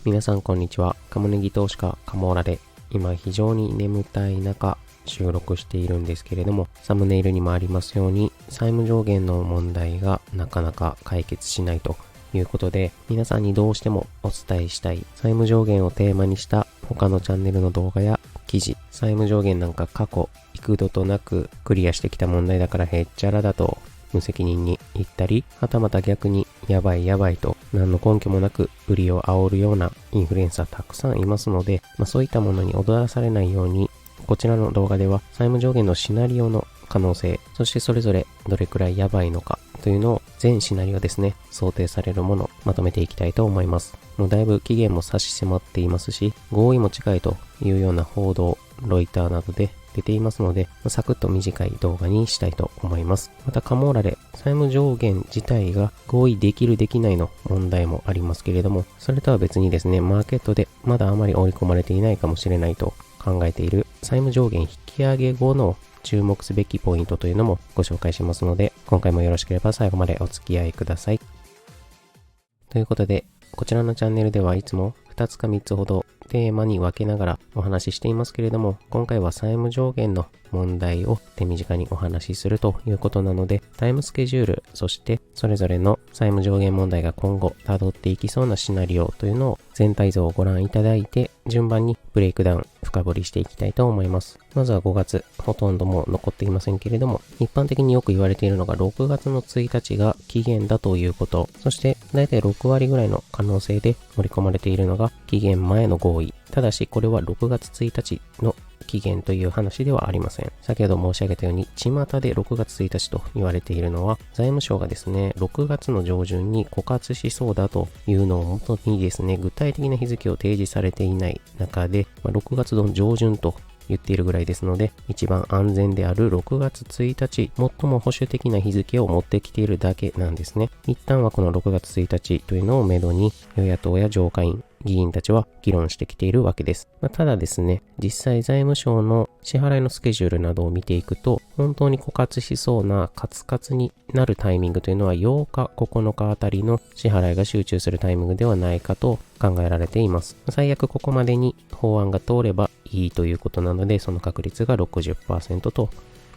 皆さんこんにちは。カモネギ投資家カモーラで、今非常に眠たい中収録しているんですけれども、サムネイルにもありますように債務上限の問題がなかなか解決しないということで、皆さんにどうしてもお伝えしたい債務上限をテーマにした他のチャンネルの動画や記事、債務上限なんか過去幾度となくクリアしてきた問題だからへっちゃらだと無責任に言ったり、はたまた逆にやばいと何の根拠もなく売りを煽るようなインフルエンサーたくさんいますので、そういったものに踊らされないように、こちらの動画では債務上限のシナリオの可能性、そしてそれぞれどれくらいやばいのかというのを全シナリオですね、想定されるものまとめていきたいと思います。もうだいぶ期限も差し迫っていますし、合意も近いというような報道、ロイターなどで出ていますので、サクッと短い動画にしたいと思います。またカモーラで債務上限自体が合意できるできないの問題もありますけれども、それとは別にですね、マーケットでまだあまり織り込まれていないかもしれないと考えている債務上限引き上げ後の注目すべきポイントというのもご紹介しますので、今回もよろしければ最後までお付き合いください。ということで、こちらのチャンネルではいつも2つか3つほどテーマに分けながらお話ししていますけれども、今回は債務上限の問題を手短にお話しするということなので、タイムスケジュール、そしてそれぞれの債務上限問題が今後辿っていきそうなシナリオというのを全体像をご覧いただいて、順番にブレイクダウン深掘りしていきたいと思います。まずは5月、ほとんどもう残っていませんけれども、一般的によく言われているのが6月の1日が期限だということ、そしてだいたい6割ぐらいの可能性で盛り込まれているのが期限前の合意。ただしこれは6月1日の期限という話ではありません。先ほど申し上げたように、巷で6月1日と言われているのは、財務省がですね、6月の上旬に枯渇しそうだというのをもとにですね、具体的な日付を提示されていない中で、6月の上旬と言っているぐらいですので、一番安全である6月1日、最も保守的な日付を持ってきているだけなんですね。一旦はこの6月1日というのをめどに、与野党や上下院、議員たちは議論してきているわけです。ただですね、実際財務省の支払いのスケジュールなどを見ていくと、本当に枯渇しそうなカツカツになるタイミングというのは8日、9日あたりの支払いが集中するタイミングではないかと考えられています。最悪ここまでに法案が通ればいいということなので、その確率が 60% と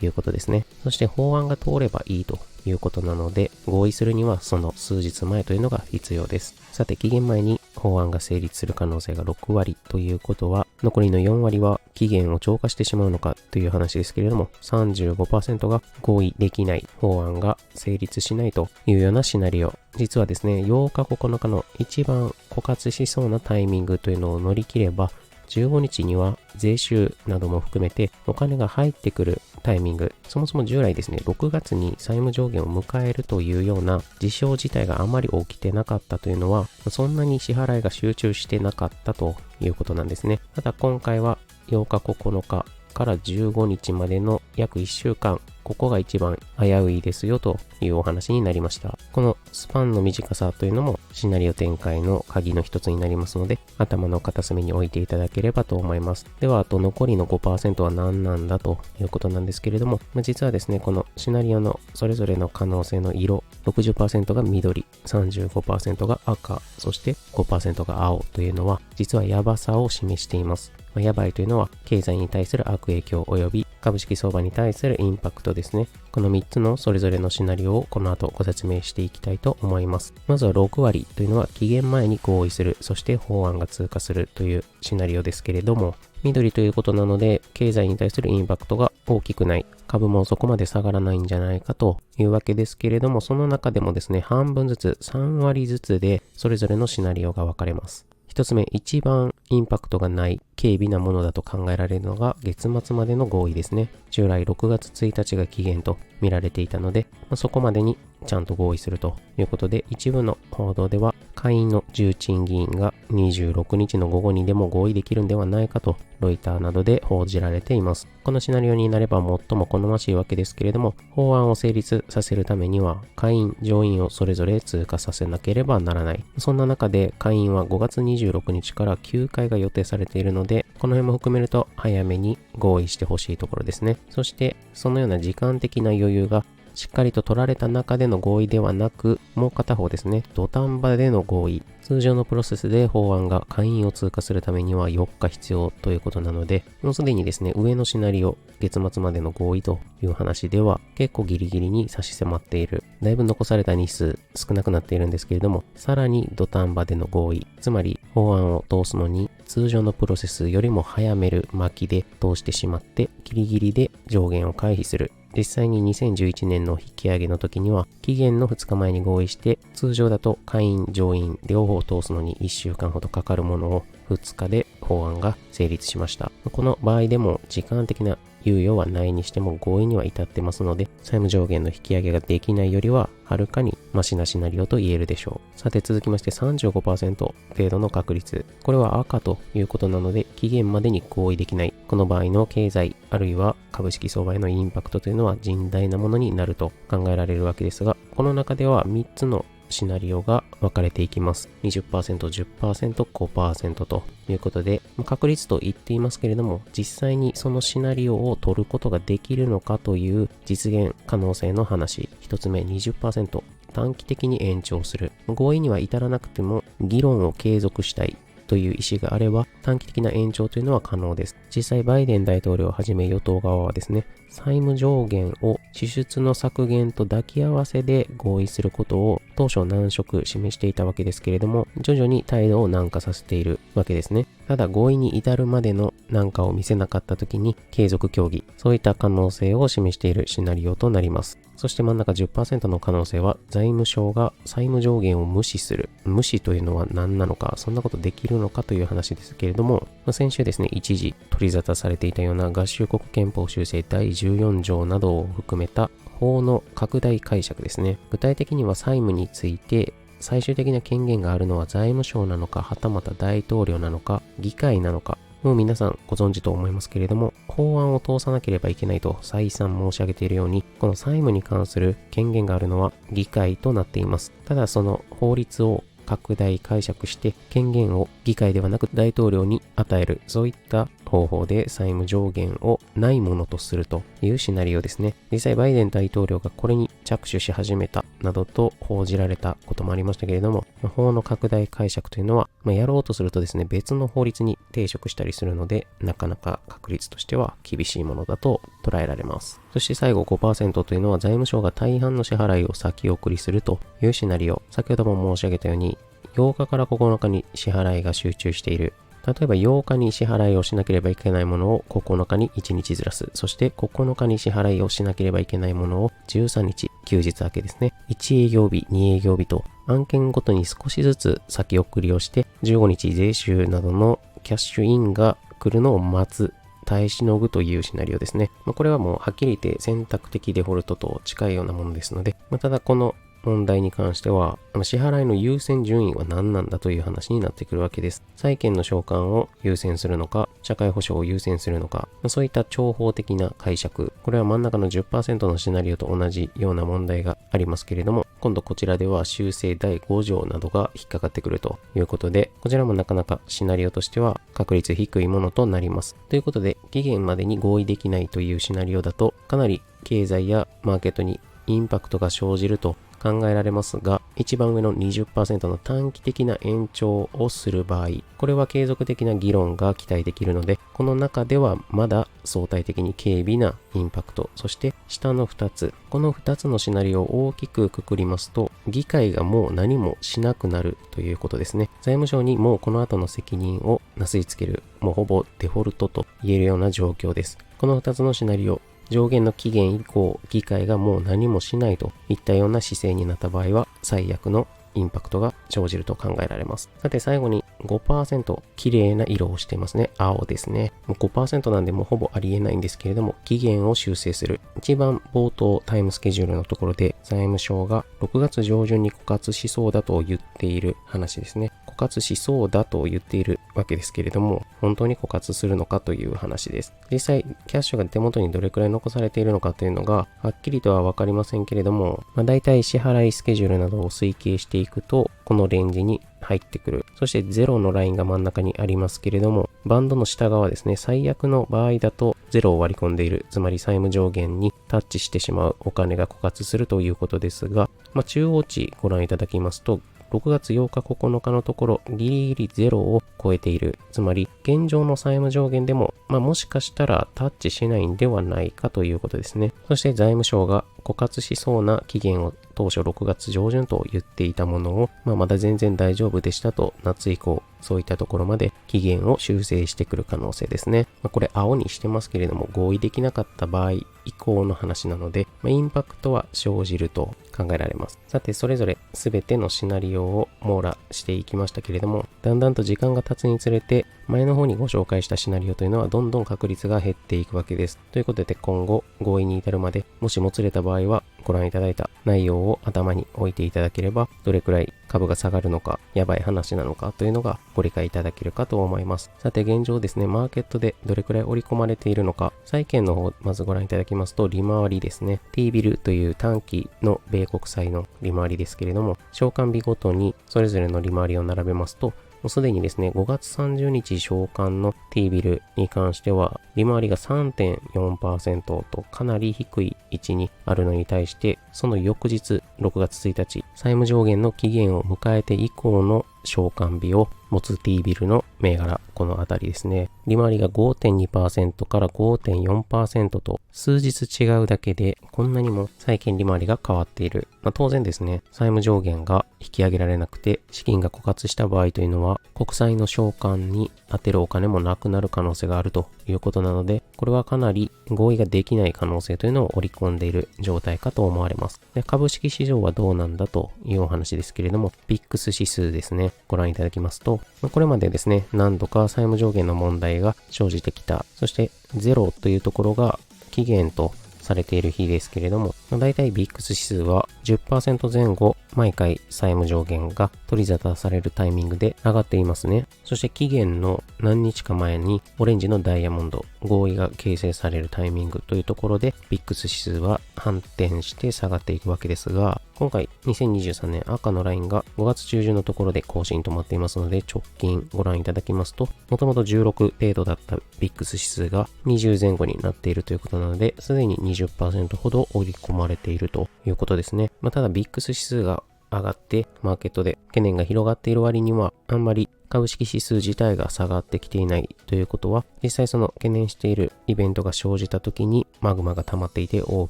いうことですね。そして法案が通ればいいということなので、合意するにはその数日前というのが必要です。さて、期限前に法案が成立する可能性が6割ということは、残りの4割は期限を超過してしまうのかという話ですけれども、35% が合意できない、法案が成立しないというようなシナリオ。実はですね、8日9日の一番枯渇しそうなタイミングというのを乗り切れば、15日には税収なども含めてお金が入ってくるタイミング、そもそも従来ですね、6月に債務上限を迎えるというような事象自体があまり起きてなかったというのは、そんなに支払いが集中してなかったということなんですね。ただ今回は8日9日から15日までの約1週間、ここが一番危ういですよというお話になりました。このスパンの短さというのもシナリオ展開の鍵の一つになりますので、頭の片隅に置いていただければと思います。では、あと残りの 5% は何なんだということなんですけれども、実はですね、このシナリオのそれぞれの可能性の色、60% が緑、35% が赤、そして 5% が青というのは、実はやばさを示しています。やばいというのは経済に対する悪影響及び株式相場に対するインパクトですね。この3つのそれぞれのシナリオをこの後ご説明していきたいと思います。まずは6割というのは期限前に合意する、そして法案が通過するというシナリオですけれども、緑ということなので経済に対するインパクトが大きくない、株もそこまで下がらないんじゃないかというわけですけれども、その中でもですね、半分ずつ3割ずつでそれぞれのシナリオが分かれます。一つ目、一番インパクトがない軽微なものだと考えられるのが月末までの合意ですね。従来6月1日が期限と見られていたので、そこまでにちゃんと合意するということで、一部の報道では下院の重鎮議員が26日の午後にでも合意できるんではないかとロイターなどで報じられています。このシナリオになれば最も好ましいわけですけれども、法案を成立させるためには下院、上院をそれぞれ通過させなければならない。そんな中で下院は5月26日から休会が予定されているので、この辺も含めると早めに合意してほしいところですね。そしてそのような時間的な余裕がしっかりと取られた中での合意ではなく、もう片方ですね、土壇場での合意。通常のプロセスで法案が下院を通過するためには4日必要ということなので、もうすでにですね、上のシナリオ、月末までの合意という話では結構ギリギリに差し迫っている。だいぶ残された日数少なくなっているんですけれども、さらに土壇場での合意、つまり法案を通すのに通常のプロセスよりも早める巻きで通してしまってギリギリで上限を回避する。実際に2011年の引き上げの時には期限の2日前に合意して、通常だと下院上院両方通すのに1週間ほどかかるものを2日で法案が成立しました。この場合でも時間的な猶予はないにしても合意には至ってますので、債務上限の引き上げができないよりははるかにマシなシナリオと言えるでしょう。さて続きまして 35% 程度の確率。これは赤ということなので、期限までに合意できない。この場合の経済あるいは株式相場へのインパクトというのは甚大なものになると考えられるわけですが、この中では3つのシナリオが分かれていきます。20%、10%、5% ということで、確率と言っていますけれども、実際にそのシナリオを取ることができるのかという実現可能性の話。1つ目 20%、短期的に延長する。合意には至らなくても議論を継続したいという意思があれば短期的な延長というのは可能です。実際バイデン大統領をはじめ与党側はですね、債務上限を支出の削減と抱き合わせで合意することを当初難色示していたわけですけれども、徐々に態度を軟化させているわけですね。ただ合意に至るまでの軟化を見せなかった時に継続協議、そういった可能性を示しているシナリオとなります。そして真ん中 10% の可能性は財務省が債務上限を無視する。無視というのは何なのか、そんなことできるのかという話ですけれども、先週ですね、一時取り沙汰されていたような合衆国憲法修正第14条などを含めた法の拡大解釈ですね。具体的には債務について最終的な権限があるのは財務省なのか、はたまた大統領なのか、議会なのか、もう皆さんご存知と思いますけれども、法案を通さなければいけないと再三申し上げているように、この債務に関する権限があるのは議会となっています。ただその法律を拡大解釈して権限を議会ではなく大統領に与える、そういった方法で債務上限をないものとするというシナリオですね。実際バイデン大統領がこれに着手し始めたなどと報じられたこともありましたけれども、法の拡大解釈というのは、やろうとするとですね、別の法律に抵触したりするので、なかなか確率としては厳しいものだと捉えられます。そして最後 5% というのは財務省が大半の支払いを先送りするというシナリオ。先ほども申し上げたように、8日から9日に支払いが集中している。例えば8日に支払いをしなければいけないものを9日に1日ずらす。そして9日に支払いをしなければいけないものを13日、休日明けですね。1営業日、2営業日と案件ごとに少しずつ先送りをして、15日税収などのキャッシュインが来るのを待つ。耐えしのぐというシナリオですね。これはもうはっきり言って選択的デフォルトと近いようなものですので、ただこの問題に関しては、支払いの優先順位は何なんだという話になってくるわけです。債権の償還を優先するのか、社会保障を優先するのか、そういった長方的な解釈。これは真ん中の 10% のシナリオと同じような問題がありますけれども、今度こちらでは修正第5条などが引っかかってくるということで、こちらもなかなかシナリオとしては確率低いものとなります。ということで、期限までに合意できないというシナリオだと、かなり経済やマーケットにインパクトが生じると考えられますが、一番上の 20% の短期的な延長をする場合、これは継続的な議論が期待できるので、この中ではまだ相対的に軽微なインパクト、そして下の2つ、この2つのシナリオを大きくくくりますと、議会がもう何もしなくなるということですね。財務省にもうこの後の責任をなすりつける、もうほぼデフォルトと言えるような状況です。この2つのシナリオ、上限の期限以降、議会がもう何もしないといったような姿勢になった場合は、最悪のインパクトが生じると考えられます。さて最後に 5%、綺麗な色をしていますね。青ですね。5% なんでもうほぼありえないんですけれども、期限を修正する。一番冒頭タイムスケジュールのところで、財務省が6月上旬に枯渇しそうだと言っている話ですね。枯渇しそうだと言っているわけですけれども、本当に枯渇するのかという話です。実際、キャッシュが手元にどれくらい残されているのかというのが、はっきりとはわかりませんけれども、だいたい支払いスケジュールなどを推計していいくと、このレンジに入ってくる。そして0のラインが真ん中にありますけれども、バンドの下側ですね、最悪の場合だと0を割り込んでいる、つまり債務上限にタッチしてしまうお金が枯渇するということですが、中央値ご覧いただきますと、6月8日9日のところ、ギリギリ0を超えている。つまり、現状の債務上限でも、もしかしたらタッチしないんではないかということですね。そして財務省が枯渇しそうな期限を当初6月上旬と言っていたものを、まだ全然大丈夫でしたと、夏以降、そういったところまで期限を修正してくる可能性ですね。これ青にしてますけれども、合意できなかった場合以降の話なので、インパクトは生じると考えられます。さて、それぞれ全てのシナリオを網羅していきましたけれども、だんだんと時間が経つにつれて、前の方にご紹介したシナリオというのはどんどん確率が減っていくわけです。ということで今後合意に至るまで、もしもつれた場合はご覧いただいた内容を頭に置いていただければ、どれくらい株が下がるのか、やばい話なのかというのがご理解いただけるかと思います。さて現状ですね、マーケットでどれくらい織り込まれているのか、債券の方、まずご覧いただきますと、利回りですね。T ビルという短期の米国債の利回りですけれども、償還日ごとにそれぞれの利回りを並べますと、もうすでにですね、5月30日償還の T ビルに関しては、利回りが 3.4% とかなり低い位置にあるのに対して、その翌日、6月1日、債務上限の期限を迎えて以降の償還日を持つ T ビルの銘柄、このあたりですね。利回りが 5.2% から 5.4% と数日違うだけでこんなにも債券利回りが変わっている。当然ですね、債務上限が引き上げられなくて資金が枯渇した場合というのは国債の償還に充てるお金もなくなる可能性があるということなので、これはかなり合意ができない可能性というのを織り込んでいる状態かと思われます。で、株式市場はどうなんだというお話ですけれども、VIX 指数ですね、ご覧いただきますと、これまでですね、何度か債務上限の問題が生じてきた。そして0というところが期限とされている日ですけれども、だいたい VIX 指数は 10% 前後、毎回債務上限が取り沙汰されるタイミングで上がっていますね。そして期限の何日か前にオレンジのダイヤモンド、合意が形成されるタイミングというところで VIX 指数は反転して下がっていくわけですが、今回2023年赤のラインが5月中旬のところで更新となっていますので、直近ご覧いただきますと、もともと16程度だった VIX 指数が20前後になっているということなので、すでに 20% ほど織り込まれているということですね。ただ VIX 指数が上がってマーケットで懸念が広がっている割には、あんまり株式指数自体が下がってきていないということは、実際その懸念しているイベントが生じた時にマグマが溜まっていて大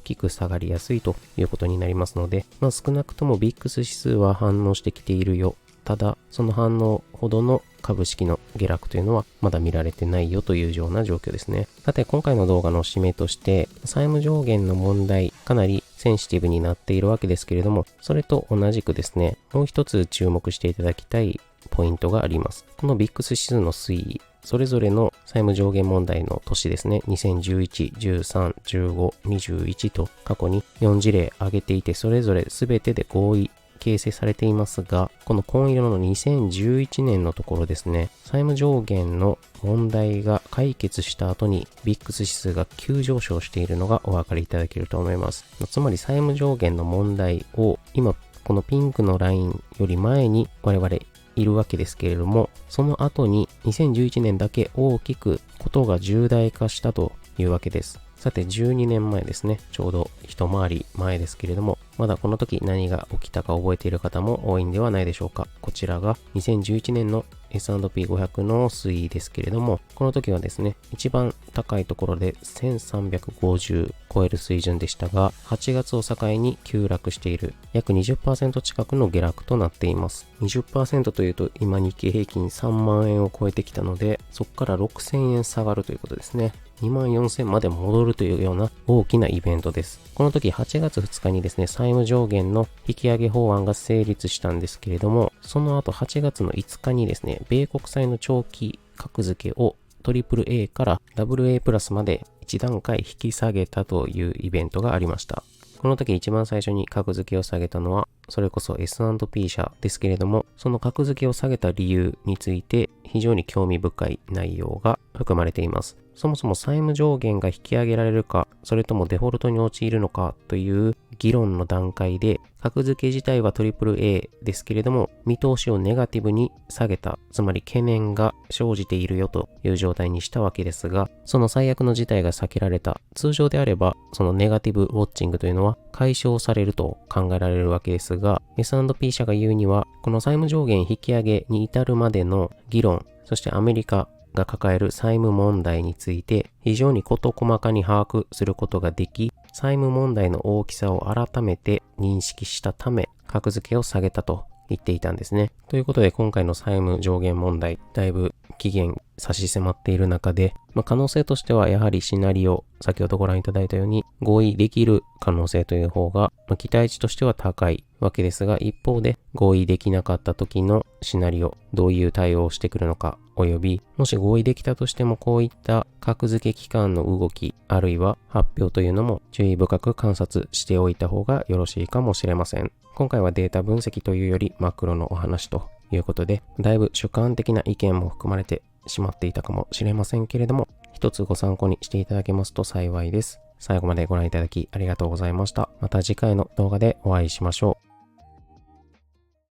きく下がりやすいということになりますので、少なくとも VIX 指数は反応してきているよ。ただその反応ほどの株式の下落というのはまだ見られてないよというような状況ですね。さて今回の動画の締めとして、債務上限の問題かなりセンシティブになっているわけですけれども、それと同じくですね、もう一つ注目していただきたいポイントがあります。この VIX 指数の推移、それぞれの債務上限問題の年ですね、2011、13、15、21と過去に4事例挙げていて、それぞれ全てで合意形成されていますが、この紺色の2011年のところですね、債務上限の問題が解決した後に VIX 指数が急上昇しているのがお分かりいただけると思います。つまり債務上限の問題を今このピンクのラインより前に我々いるわけですけれども、その後に2011年だけ大きくことが重大化したというわけです。さて12年前ですね、ちょうど一回り前ですけれども、まだこの時何が起きたか覚えている方も多いんではないでしょうか。こちらが2011年の S&P500 の推移ですけれども、この時はですね、一番高いところで1350超える水準でしたが、8月を境に急落している約 20% 近くの下落となっています。20% というと今日経平均3万円を超えてきたので、そこから6000円下がるということですね。24000まで戻るというような大きなイベントです。この時8月2日にですね、債務上限の引き上げ法案が成立したんですけれども、その後8月の5日にですね、米国債の長期格付けを AAA から AA プラスまで1段階引き下げたというイベントがありました。この時一番最初に格付けを下げたのはそれこそ S&P 社ですけれども、その格付けを下げた理由について非常に興味深い内容が含まれています。そもそも債務上限が引き上げられるか、それともデフォルトに陥るのかという議論の段階で、格付け自体は AAA ですけれども、見通しをネガティブに下げた、つまり懸念が生じているよという状態にしたわけですが、その最悪の事態が避けられた。通常であれば、そのネガティブウォッチングというのは解消されると考えられるわけですが、S&P 社が言うには、この債務上限引き上げに至るまでの議論、そしてアメリカが抱える債務問題について非常に事細かに把握することができ、債務問題の大きさを改めて認識したため、格付けを下げたと言っていたんですね。ということで今回の債務上限問題、だいぶ期限差し迫っている中で、可能性としてはやはりシナリオ、先ほどご覧いただいたように合意できる可能性という方が、期待値としては高いわけですが、一方で合意できなかった時のシナリオ、どういう対応をしてくるのか、およびもし合意できたとしてもこういった格付け機関の動き、あるいは発表というのも注意深く観察しておいた方がよろしいかもしれません。今回はデータ分析というよりマクロのお話ということで、だいぶ主観的な意見も含まれてしまっていたかもしれませんけれども、一つご参考にしていただけますと幸いです。最後までご覧いただきありがとうございました。また次回の動画でお会いしましょう。